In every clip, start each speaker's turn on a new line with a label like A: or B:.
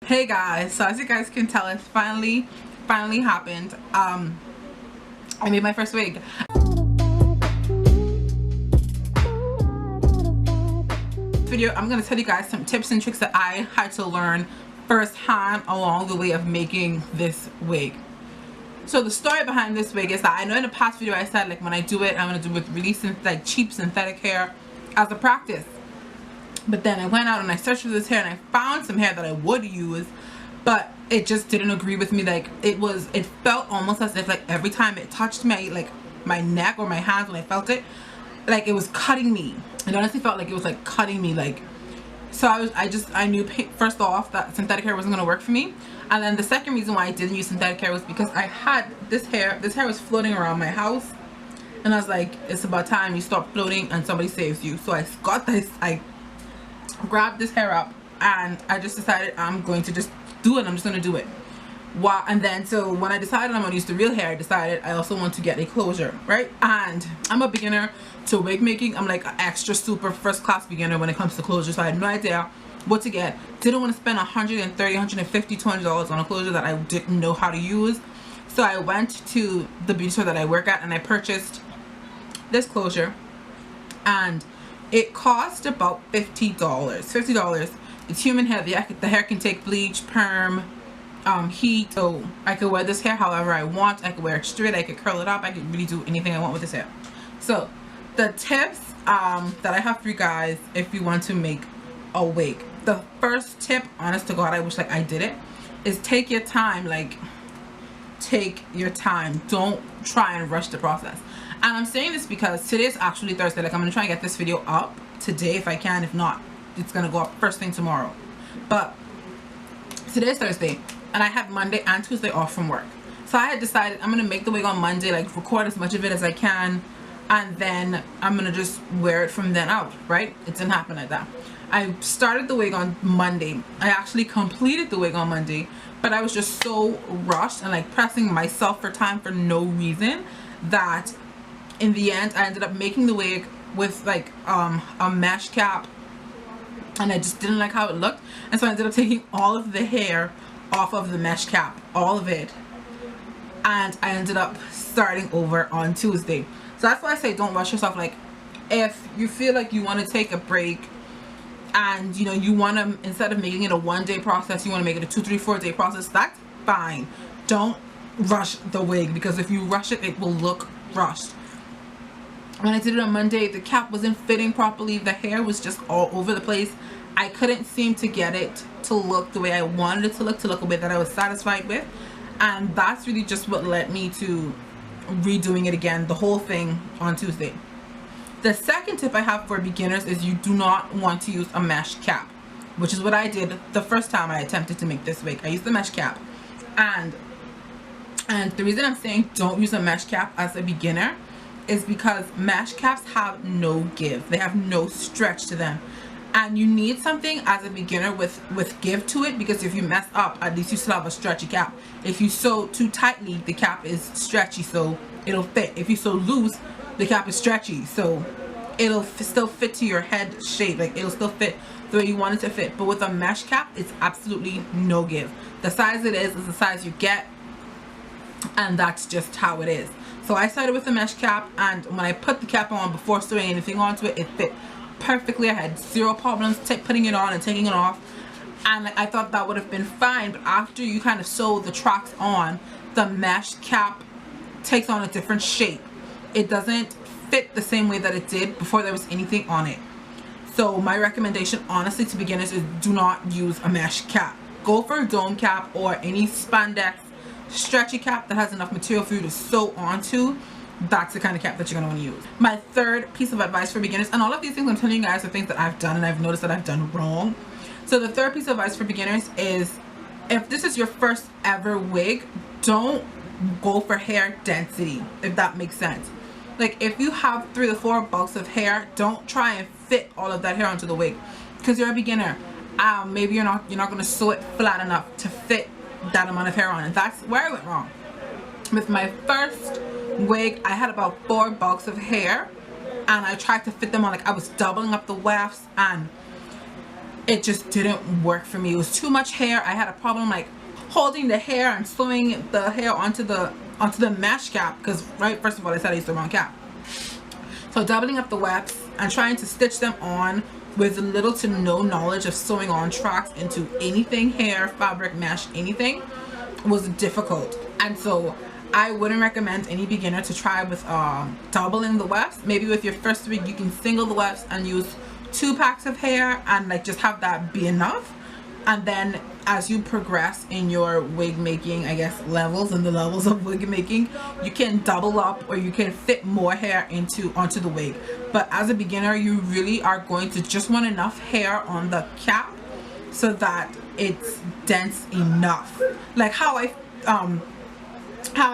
A: Hey guys, so as you guys can tell, it finally happened. I made my first wig. Video, I'm gonna tell you guys some tips and tricks that I had to learn firsthand along the way of making this wig. So the story behind this wig is that I know in the past video I said like when I do it, I'm gonna do it with really like cheap synthetic hair as a practice. But then I went out and I searched for this hair and I found some hair that I would use, but it just didn't agree with me. Like it felt almost as if like every time it touched my neck or my hands when I felt it, like it was cutting me. It honestly felt like it was like cutting me. Like, so I knew first off that synthetic hair wasn't gonna work for me. And then the second reason why I didn't use synthetic hair was because I had this hair was floating around my house. And I was like, it's about time you stop floating and somebody saves you. So I got this, I grabbed this hair up and I just decided I'm going to just do it. I'm just going to do it. Wow. And then so when I decided I'm going to use the real hair, I decided I also want to get a closure, right? And I'm a beginner to wig making. I'm like an extra super first class beginner when it comes to closure. So I had no idea what to get. Didn't want to spend $130, $150, $200 on a closure that I didn't know how to use. So I went to the beauty store that I work at and I purchased this closure, and it cost about $50. It's human hair. The hair can take bleach, perm, heat. So I could wear this hair however I want. I could wear it straight, I could curl it up, I could really do anything I want with this hair. So the tips that I have for you guys if you want to make a wig. The first tip, honest to God, I wish like I did it, is take your time. Like, take your time. Don't try and rush the process. And I'm saying this because today's actually Thursday. Like, I'm gonna try and get this video up today if I can. If not, it's gonna go up first thing tomorrow. But today's Thursday and I have Monday and Tuesday off from work. So I had decided I'm gonna make the wig on Monday, like record as much of it as I can, and then I'm gonna just wear it from then out, right? It didn't happen like that. I started the wig on Monday. I actually completed the wig on Monday, but I was just so rushed and like pressing myself for time for no reason that in the end I ended up making the wig with like a mesh cap, and I just didn't like how it looked, and so I ended up taking all of the hair off of the mesh cap, all of it, and I ended up starting over on Tuesday. So that's why I say don't rush yourself. Like, if you feel like you want to take a break and you know you want to, instead of making it a 1-day process, you want to make it a 2, 3, 4-day process, that's fine. Don't rush the wig, because if you rush it, it will look rushed. When I did it on Monday, the cap wasn't fitting properly. The hair was just all over the place. I couldn't seem to get it to look the way I wanted it to look a way that I was satisfied with. And that's really just what led me to redoing it again, the whole thing on Tuesday. The second tip I have for beginners is you do not want to use a mesh cap, which is what I did the first time I attempted to make this wig. I used the mesh cap. And the reason I'm saying don't use a mesh cap as a beginner is because mesh caps have no give. They have no stretch to them. And you need something as a beginner with give to it, because if you mess up, at least you still have a stretchy cap. If you sew too tightly, the cap is stretchy, so it'll fit. If you sew loose, the cap is stretchy, so it'll still fit to your head shape. Like, it'll still fit the way you want it to fit. But with a mesh cap, it's absolutely no give. The size it is the size you get, and that's just how it is. So I started with the mesh cap, and when I put the cap on before sewing anything onto it, it fit perfectly. I had zero problems putting it on and taking it off, and I thought that would have been fine. But after you kind of sew the tracks on, the mesh cap takes on a different shape. It doesn't fit the same way that it did before there was anything on it. So my recommendation honestly to beginners is do not use a mesh cap. Go for a dome cap or any spandex stretchy cap that has enough material for you to sew onto. That's the kind of cap that you're going to want to use. My third piece of advice for beginners, and all of these things I'm telling you guys are things that I've done and I've noticed that I've done wrong. So the third piece of advice for beginners is, if this is your first ever wig, don't go for hair density, if that makes sense. Like, if you have 3 to 4 bulks of hair, don't try and fit all of that hair onto the wig, because you're a beginner. Maybe you're not going to sew it flat enough to fit that amount of hair on, and that's where I went wrong. With my first wig, I had about 4 bulks of hair, and I tried to fit them on. Like, I was doubling up the wefts, and it just didn't work for me. It was too much hair. I had a problem like holding the hair and sewing the hair onto the mesh cap, because right, first of all, I said I used the wrong cap. So doubling up the wefts and trying to stitch them on with little to no knowledge of sewing on tracks into anything, hair, fabric, mesh, anything, was difficult. And so I wouldn't recommend any beginner to try with doubling the wefts. Maybe with your first week you can single the wefts and use 2 packs of hair and like just have that be enough. And then as you progress in your wig making, I guess, levels and the levels of wig making, you can double up or you can fit more hair onto the wig. But as a beginner, you really are going to just want enough hair on the cap so that it's dense enough. Like how I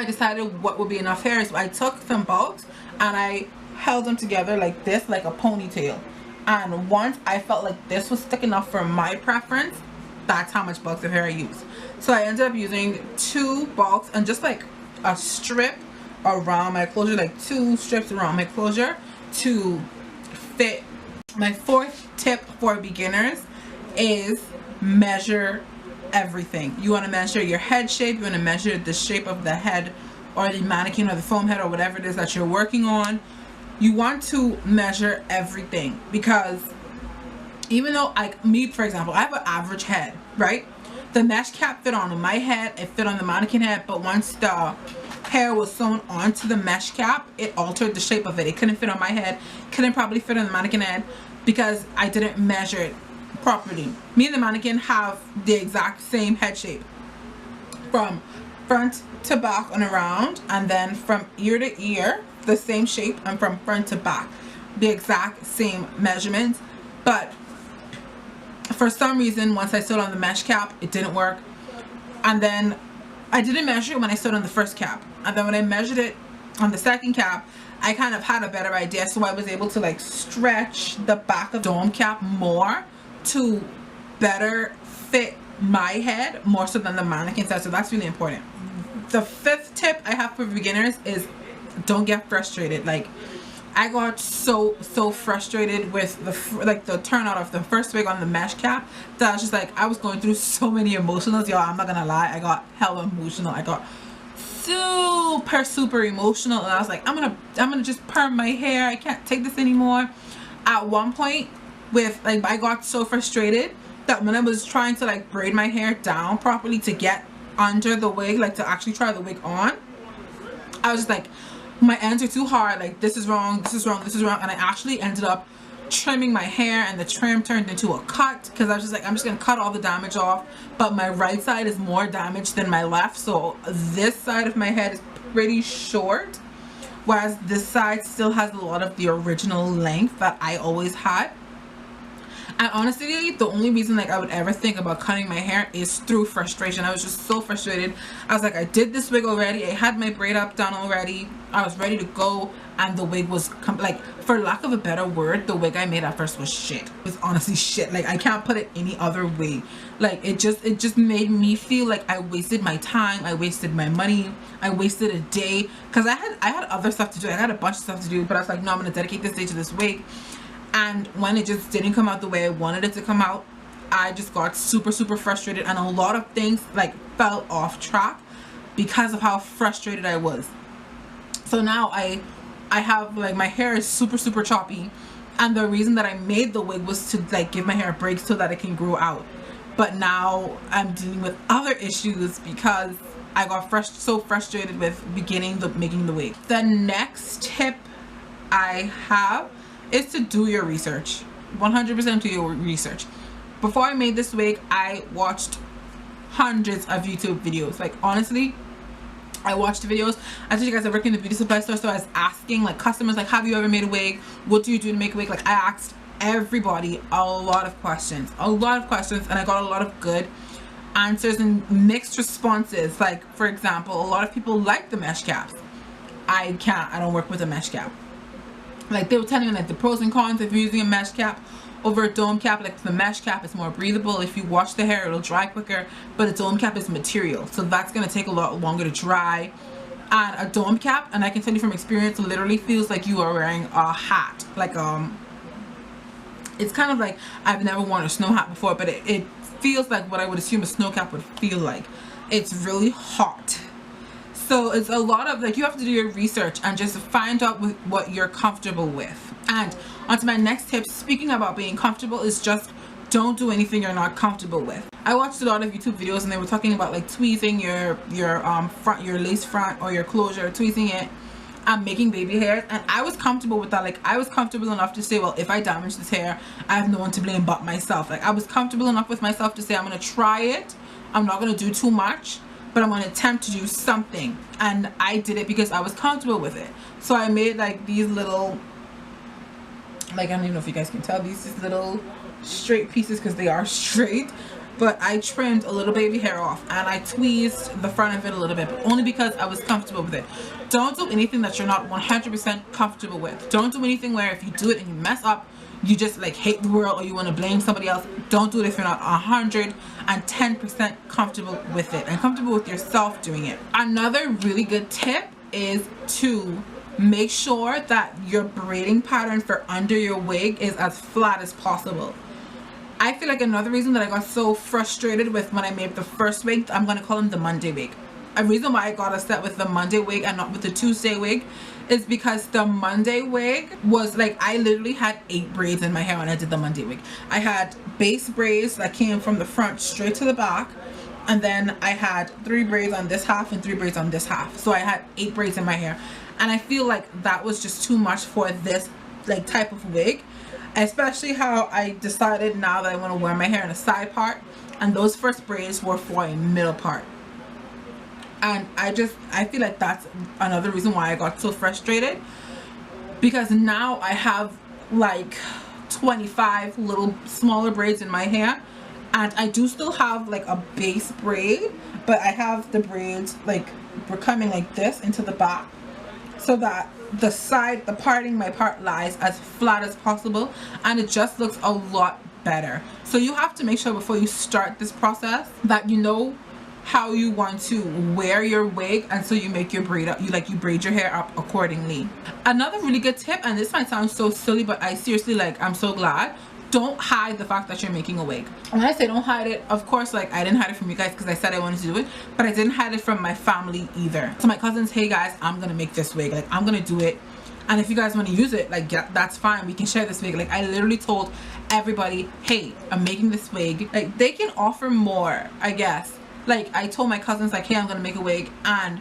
A: decided what would be enough hair is I took some bulbs and I held them together like this, like a ponytail. And once I felt like this was thick enough for my preference, that's how much bulks of hair I used. So I ended up using 2 bulks and just like a strip around my closure, like 2 strips around my closure to fit. My 4th tip for beginners is measure everything. You want to measure your head shape, you want to measure the shape of the head or the mannequin or the foam head or whatever it is that you're working on. You want to measure everything, because even though, like me for example, I have an average head, right? The mesh cap fit on my head, it fit on the mannequin head, but once the hair was sewn onto the mesh cap, it altered the shape of it. It couldn't fit on my head, couldn't probably fit on the mannequin head because I didn't measure it properly. Me and the mannequin have the exact same head shape from front to back and around, and then from ear to ear the same shape, and from front to back the exact same measurements. But for some reason, once I sewed on the mesh cap, it didn't work. And then I didn't measure it when I sewed on the first cap, and then when I measured it on the second cap, I kind of had a better idea. So I was able to like stretch the back of the dome cap more to better fit my head more so than the mannequin side. So that's really important. The 5th tip I have for beginners is don't get frustrated. Like I got so frustrated with the turnout of the first wig on the mesh cap that I was just like, I was going through so many emotionals, y'all. I'm not gonna lie, I got hella emotional. I got super emotional, and I was like, I'm gonna just perm my hair. I can't take this anymore. At one point with like, I got so frustrated that when I was trying to like braid my hair down properly to get under the wig, like to actually try the wig on, I was just like, my ends are too hard, like this is wrong, this is wrong, this is wrong. And I actually ended up trimming my hair, and the trim turned into a cut because I was just like, I'm just gonna cut all the damage off. But my right side is more damaged than my left, so this side of my head is pretty short, whereas this side still has a lot of the original length that I always had. And honestly, the only reason like I would ever think about cutting my hair is through frustration. I was just so frustrated. I was like, I did this wig already, I had my braid up done already, I was ready to go, and the wig was like, for lack of a better word, the wig I made at first was shit. It was honestly shit. Like I can't put it any other way. Like it just made me feel like I wasted my time, I wasted my money, I wasted a day, because I had other stuff to do. I had a bunch of stuff to do, but I was like, no, I'm gonna dedicate this day to this wig. And when it just didn't come out the way I wanted it to come out, I just got super frustrated, and a lot of things like fell off track because of how frustrated I was. So now I have like, my hair is super choppy, and the reason that I made the wig was to like give my hair a break so that it can grow out. But now I'm dealing with other issues because I got so frustrated with making the wig. The next tip I have is to do your research. 100% do your research. Before I made this wig, I watched hundreds of YouTube videos. Like honestly, I watched videos. I told you guys I work in the beauty supply store, so I was asking like customers, like, have you ever made a wig? What do you do to make a wig? Like I asked everybody a lot of questions, and I got a lot of good answers and mixed responses. Like for example, a lot of people like the mesh caps. I don't work with a mesh cap. Like they were telling me like the pros and cons of using a mesh cap over a dome cap. Like the mesh cap is more breathable. If you wash the hair, it'll dry quicker, but a dome cap is material, so that's gonna take a lot longer to dry. And a dome cap, and I can tell you from experience, literally feels like you are wearing a hat, like It's kind of like, I've never worn a snow hat before, but it feels like what I would assume a snow cap would feel like. It's really hot. So it's a lot of like, you have to do your research and just find out what you're comfortable with. And onto my next tip, speaking about being comfortable, is just don't do anything you're not comfortable with. I watched a lot of YouTube videos and they were talking about like tweezing your lace front or your closure, tweezing it and making baby hairs, and I was comfortable with that. Like, I was comfortable enough to say, well, if I damage this hair, I have no one to blame but myself. Like, I was comfortable enough with myself to say, I'm gonna try it, I'm not gonna do too much, but I'm gonna attempt to do something. And I did it because I was comfortable with it. So I made like these little, like, I don't even know if you guys can tell, these just little straight pieces, because they are straight, but I trimmed a little baby hair off and I tweezed the front of it a little bit, but only because I was comfortable with it. Don't do anything that you're not 100% comfortable with. Don't do anything where if you do it and you mess up, you just like hate the world or you want to blame somebody else. Don't do it if you're not 110% comfortable with it and comfortable with yourself doing it. Another really good tip is to make sure that your braiding pattern for under your wig is as flat as possible. I feel like another reason that I got so frustrated with when I made the first wig, I'm gonna call them the Monday wig. A reason why I got upset with the Monday wig and not with the Tuesday wig is because the Monday wig was like, I literally had 8 braids in my hair when I did the Monday wig. I had base braids that came from the front straight to the back, and then I had 3 braids on this half and 3 braids on this half. So I had 8 braids in my hair, and I feel like that was just too much for this like type of wig. Especially how I decided now that I want to wear my hair in a side part, and those first braids were for a middle part. And I feel like that's another reason why I got so frustrated, because now I have like 25 little smaller braids in my hair, and I do still have like a base braid, but I have the braids like we're coming like this into the back, so that the side, the parting, my part lies as flat as possible, and it just looks a lot better. So you have to make sure before you start this process that you know how you want to wear your wig, and so you make your braid up, you braid your hair up accordingly. Another really good tip, and this might sound so silly, but I seriously, like, I'm so glad, don't hide the fact that you're making a wig. When I say don't hide it, of course, like, I didn't hide it from you guys because I said I wanted to do it, but I didn't hide it from my family either. So my cousins, hey guys, I'm gonna make this wig, like, I'm gonna do it, and if you guys want to use it, like, yeah, that's fine, we can share this wig. Like, I literally told everybody, hey, I'm making this wig. Like, they can offer more, I guess. Like, I told my cousins, like, hey, I'm gonna make a wig, and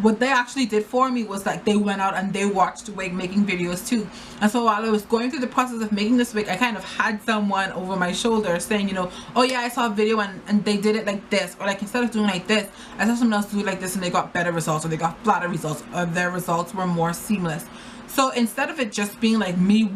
A: what they actually did for me was like they went out and they watched wig making videos too. And so while I was going through the process of making this wig, I kind of had someone over my shoulder saying, you know, oh yeah, I saw a video and they did it like this, or like instead of doing like this, I saw someone else do it like this and they got better results, or they got flatter results, or their results were more seamless. So instead of it just being like me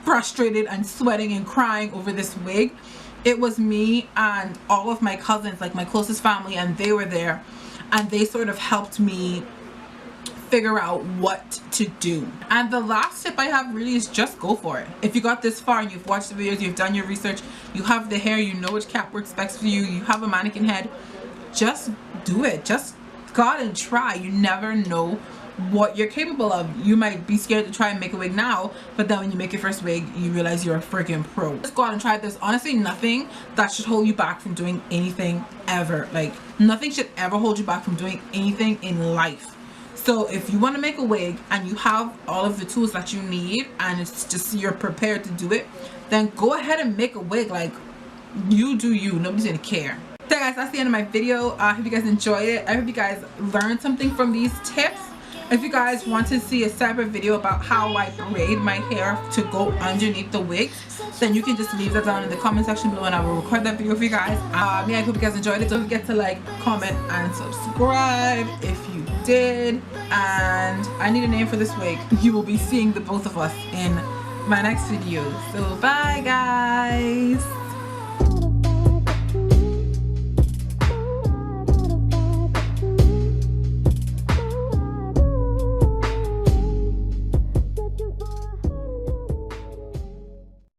A: frustrated and sweating and crying over this wig, it was me and all of my cousins, like my closest family, and they were there. And they sort of helped me figure out what to do. And the last tip I have really is just go for it. If you got this far and you've watched the videos, you've done your research, you have the hair, you know which cap works best for you, you have a mannequin head, just do it. Just go out and try. You never know what you're capable of. You might be scared to try and make a wig now, but then when you make your first wig, you realize you're a freaking pro. Just go out and try this. Honestly, nothing that should hold you back from doing anything ever. Like, nothing should ever hold you back from doing anything in life. So if you want to make a wig and you have all of the tools that you need and it's just you're prepared to do it, then go ahead and make a wig. Like, you do you. Nobody's gonna care. So guys, that's the end of my video. I hope you guys enjoyed it. I hope you guys learned something from these tips. If you guys want to see a separate video about how I braid my hair to go underneath the wig, then you can just leave that down in the comment section below and I will record that video for you guys. Yeah, I hope you guys enjoyed it. Don't forget to like, comment, and subscribe if you did. And I need a name for this wig. You will be seeing the both of us in my next video. So bye guys.